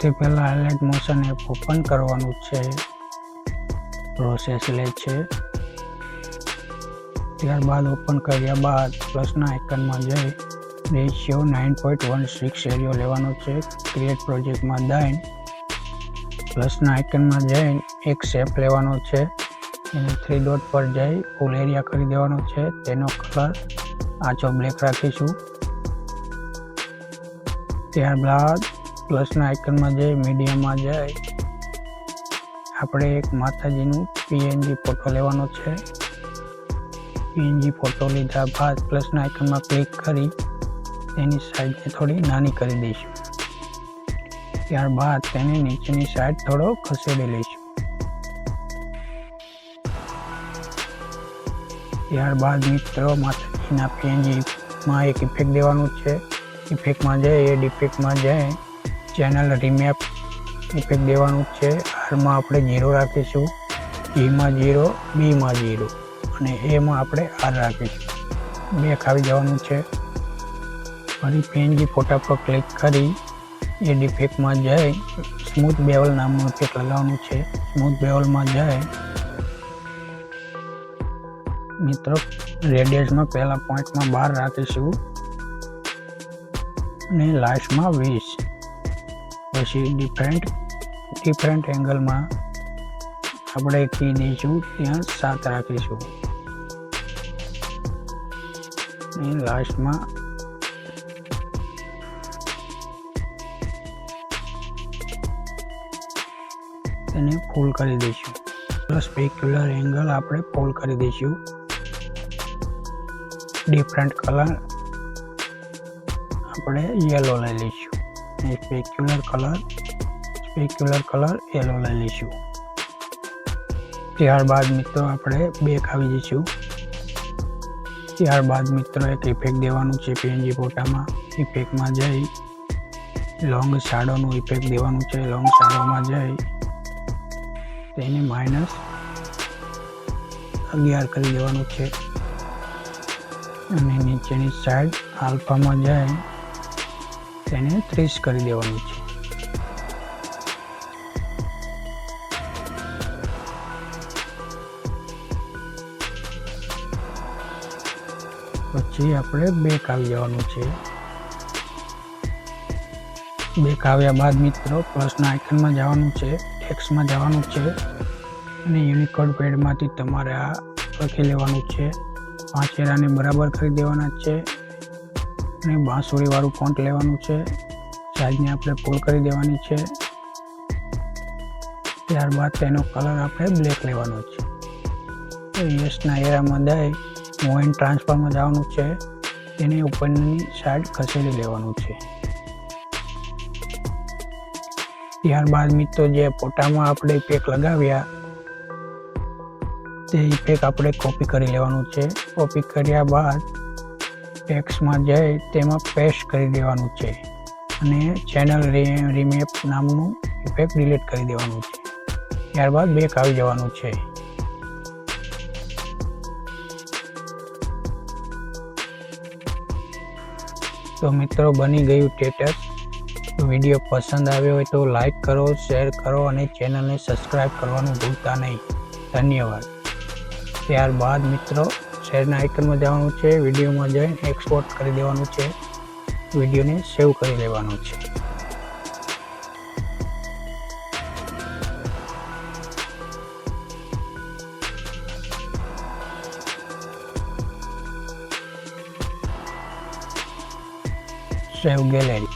સૌથી પહેલા highlight motion app open કરવાનું છે, પ્રોસેસ લે છે। ત્યારબાદ ઓપન કર્યા બાદ પ્લસના આઇકનમાં જઈ રેશિયો 9.16 એરિયો લેવાનો છે। ક્રિએટ પ્રોજેક્ટમાં જઈને પ્લસના આઇકનમાં જઈને એક શેપ લેવાનો છે, એને 3 ડોટ પર જઈ ફૂલ એરિયા કરી દેવાનો છે। તેનો કલર આછો બ્લેક રાખીશું। ત્યારબાદ પ્લસના આઇકનમાં જઈ મીડિયમમાં જઈ આપણે એક માતાજીનું પીએનજી ફોટો લેવાનો છે। પીએનજી ફોટો લીધા બાદ પ્લસના આઇકનમાં ક્લિક કરી તેની સાઈઝને થોડી નાની કરી દઈશું। ત્યારબાદ તેને નીચેની સાઈડ થોડો ખસેડી લઈશું। ત્યારબાદ મિત્રો માતાજીના પીએનજીમાં એક ઇફેક્ટ દેવાનું છે। ઇફેક્ટમાં જઈ એડ ઇફેક્ટમાં જઈ ચેનલ રીમેપ ઇફેક્ટ દેવાનું છે। આરમાં આપણે 0 રાખીશું, ઈમાં 0, બીમાં 0 અને એમાં આપણે આર રાખીશું। બેક આવી જવાનું છે। ફરી પીએનજી ફોટા પર ક્લિક કરી એડ ઇફેક્ટમાં જઈ સ્મૂથ બેવલ નામનું ઇફેક્ટ લગાવવાનું છે। સ્મૂથ બેવલમાં જઈ મિત્રો રેડિયસમાં પહેલા પોઈન્ટમાં 12 રાખીશું અને લાસ્ટમાં 20। પછી ડિફરન્ટ એંગલમાં આપણે કી દઈશું, ત્યાં 7 રાખીશું અને લાસ્ટમાં તેને ફૂલ કરી દઈશું। સ્પેક્યુલર એંગલ આપણે ફૂલ કરી દઈશું। ડિફરન્ટ કલર આપણે યેલો લઈ લઈશું અને સ્પેક્યુલર કલર યેલો લઈ લઈશું। ત્યારબાદ મિત્રો આપણે બેક આવી જઈશું। ત્યારબાદ મિત્રો એક ઇફેક્ટ દેવાનું છે પીએનજી ફોટામાં। ઇફેક્ટમાં જઈ લોંગ શાડોનું ઇફેક્ટ દેવાનું છે। લોંગ શાડોમાં જઈ તેને -11 કરી દેવાનું છે અને નીચેની સાઈડ આલ્ફામાં જઈ તેને 30 કરી દેવાનું છે। પછી આપણે બેક આવી જવાનું છે। બેક આવ્યા બાદ મિત્રો પ્લસના આઇકનમાં જવાનું છે, ટેક્સ્ટમાં જવાનું છે અને યુનિકોડ પેડમાંથી તમારે આ લખી લેવાનું છે। 5 એરાને બરાબર કરી દેવાના છે અને બાંસુરી વાળું ફોન્ટ લેવાનું છે। સાઈઝને આપણે ફૂલ કરી દેવાની છે। ત્યારબાદ તેનો કલર આપણે બ્લેક લેવાનો છે। યસના એરામાં જઈ મોઇન ટ્રાન્સફરમાં જવાનું છે, તેને ઉપરની સાઈડ ખસેડી લેવાનું છે। ત્યારબાદ મિત્રો જે ફોટામાં આપણે ઇફેક્ટ લગાવ્યા તે ઇફેક્ટ આપણે કોપી કરી લેવાનું છે। કોપી કર્યા બાદ ટેક્સ્ટમાં જઈ તેમાં પેસ્ટ કરી દેવાનું છે અને ચેનલ રીમેપ નામનું ઇફેક્ટ ડિલીટ કરી દેવાનું છે। ત્યારબાદ બેક આવી જવાનું છે। તો મિત્રો બની ગયું સ્ટેટસ। વિડીયો પસંદ આવ્યો હોય તો લાઈક કરો, શેર કરો અને ચેનલને સબસ્ક્રાઈબ કરવાનું ભૂલતા નહીં। ધન્યવાદ। ત્યારબાદ મિત્રો શેરના આઇકનમાં જવાનું છે, વિડીયોમાં જઈને એક્સપોર્ટ કરી દેવાનું છે, વિડીયોને સેવ કરી લેવાનું છે। સેવ ગેલેરી।